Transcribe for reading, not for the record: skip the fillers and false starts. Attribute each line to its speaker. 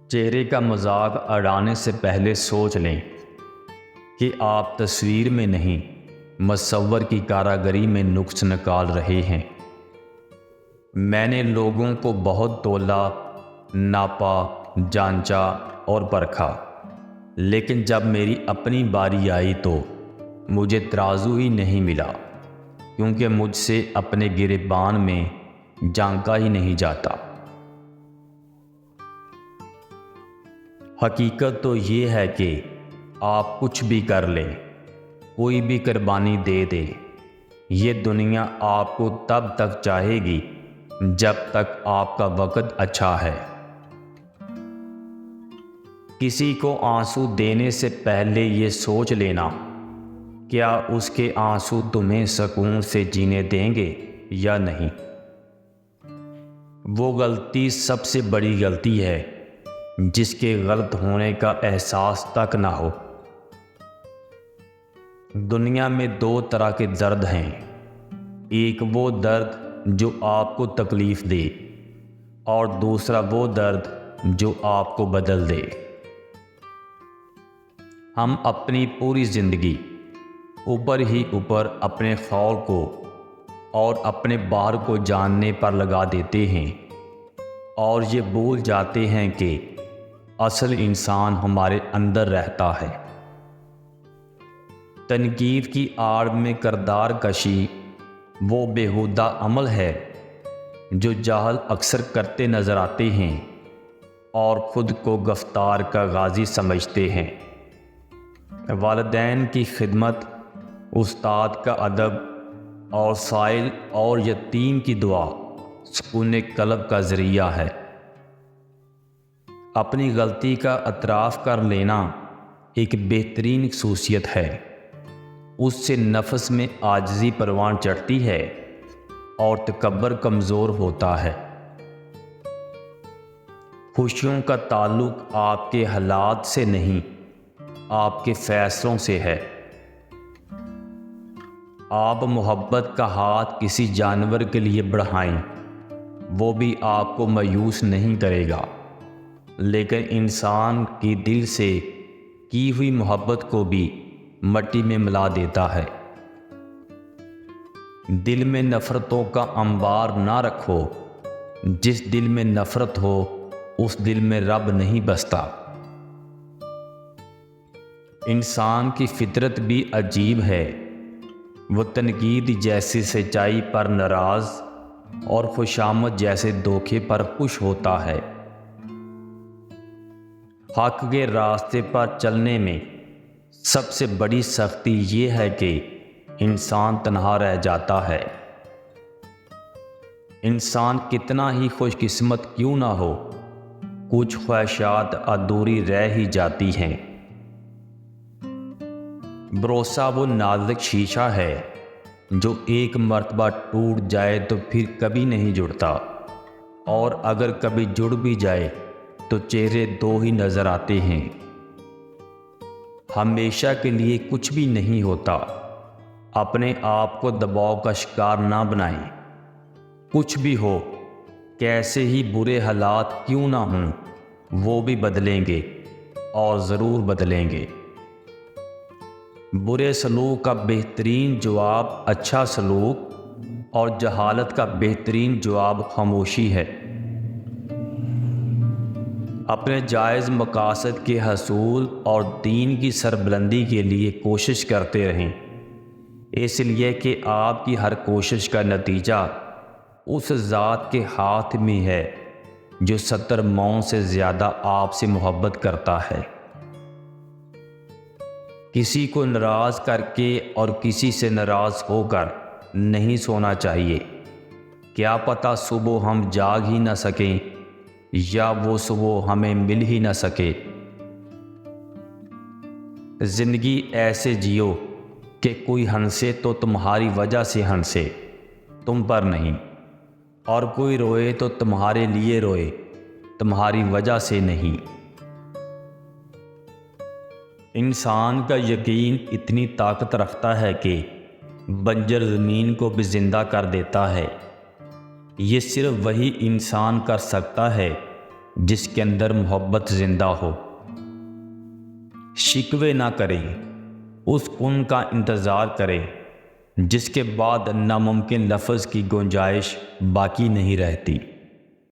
Speaker 1: چہرے کا مذاق اڑانے سے پہلے سوچ لیں کہ آپ تصویر میں نہیں مصور کی کاراگری میں نقص نکال رہے ہیں۔ میں نے لوگوں کو بہت تولا، ناپا، جانچا اور پرکھا، لیکن جب میری اپنی باری آئی تو مجھے ترازو ہی نہیں ملا، کیونکہ مجھ سے اپنے گریبان میں جانکا ہی نہیں جاتا۔ حقیقت تو یہ ہے کہ آپ کچھ بھی کر لیں، کوئی بھی قربانی دے دیں، یہ دنیا آپ کو تب تک چاہے گی جب تک آپ کا وقت اچھا ہے۔ کسی کو آنسو دینے سے پہلے یہ سوچ لینا، کیا اس کے آنسو تمہیں سکون سے جینے دیں گے یا نہیں؟ وہ غلطی سب سے بڑی غلطی ہے جس کے غلط ہونے کا احساس تک نہ ہو۔ دنیا میں دو طرح کے درد ہیں، ایک وہ درد جو آپ کو تکلیف دے، اور دوسرا وہ درد جو آپ کو بدل دے۔ ہم اپنی پوری زندگی اوپر ہی اوپر اپنے خول کو اور اپنے بار کو جاننے پر لگا دیتے ہیں، اور یہ بھول جاتے ہیں کہ اصل انسان ہمارے اندر رہتا ہے۔ تنقید کی آڑ میں کردار کشی وہ بیہودہ عمل ہے جو جاہل اکثر کرتے نظر آتے ہیں اور خود کو گفتار کا غازی سمجھتے ہیں۔ والدین کی خدمت، استاد کا ادب، اور سائل اور یتیم کی دعا سکون قلب کا ذریعہ ہے۔ اپنی غلطی کا اعتراف کر لینا ایک بہترین خصوصیت ہے۔ اس سے نفس میں عاجزی پروان چڑھتی ہے اور تکبر کمزور ہوتا ہے۔ خوشیوں کا تعلق آپ کے حالات سے نہیں، آپ کے فیصلوں سے ہے۔ آپ محبت کا ہاتھ کسی جانور کے لیے بڑھائیں، وہ بھی آپ کو مایوس نہیں کرے گا، لیکن انسان کی دل سے کی ہوئی محبت کو بھی مٹی میں ملا دیتا ہے۔ دل میں نفرتوں کا انبار نہ رکھو، جس دل میں نفرت ہو اس دل میں رب نہیں بستا۔ انسان کی فطرت بھی عجیب ہے، وہ تنقید جیسی سچائی پر ناراض اور خوشامد جیسے دھوکے پر خوش ہوتا ہے۔ حق کے راستے پر چلنے میں سب سے بڑی سختی یہ ہے کہ انسان تنہا رہ جاتا ہے۔ انسان کتنا ہی خوش قسمت کیوں نہ ہو، کچھ خواہشات ادھوری رہ ہی جاتی ہیں۔ بھروسہ وہ نازک شیشہ ہے جو ایک مرتبہ ٹوٹ جائے تو پھر کبھی نہیں جڑتا، اور اگر کبھی جڑ بھی جائے تو چہرے دو ہی نظر آتے ہیں۔ ہمیشہ کے لیے کچھ بھی نہیں ہوتا۔ اپنے آپ کو دباؤ کا شکار نہ بنائیں۔ کچھ بھی ہو، کیسے ہی برے حالات کیوں نہ ہوں، وہ بھی بدلیں گے اور ضرور بدلیں گے۔ برے سلوک کا بہترین جواب اچھا سلوک، اور جہالت کا بہترین جواب خاموشی ہے۔ اپنے جائز مقاصد کے حصول اور دین کی سربلندی کے لیے کوشش کرتے رہیں، اس لیے کہ آپ کی ہر کوشش کا نتیجہ اس ذات کے ہاتھ میں ہے جو 70 ماؤں سے زیادہ آپ سے محبت کرتا ہے۔ کسی کو ناراض کر کے اور کسی سے ناراض ہو کر نہیں سونا چاہیے۔ کیا پتہ صبح ہم جاگ ہی نہ سکیں یا وہ صبح ہمیں مل ہی نہ سکے۔ زندگی ایسے جیو کہ کوئی ہنسے تو تمہاری وجہ سے ہنسے، تم پر نہیں، اور کوئی روئے تو تمہارے لیے روئے، تمہاری وجہ سے نہیں۔ انسان کا یقین اتنی طاقت رکھتا ہے کہ بنجر زمین کو بھی زندہ کر دیتا ہے۔ یہ صرف وہی انسان کر سکتا ہے جس کے اندر محبت زندہ ہو۔ شکوے نہ کرے، اس کن کا انتظار کرے جس کے بعد ناممکن لفظ کی گنجائش باقی نہیں رہتی۔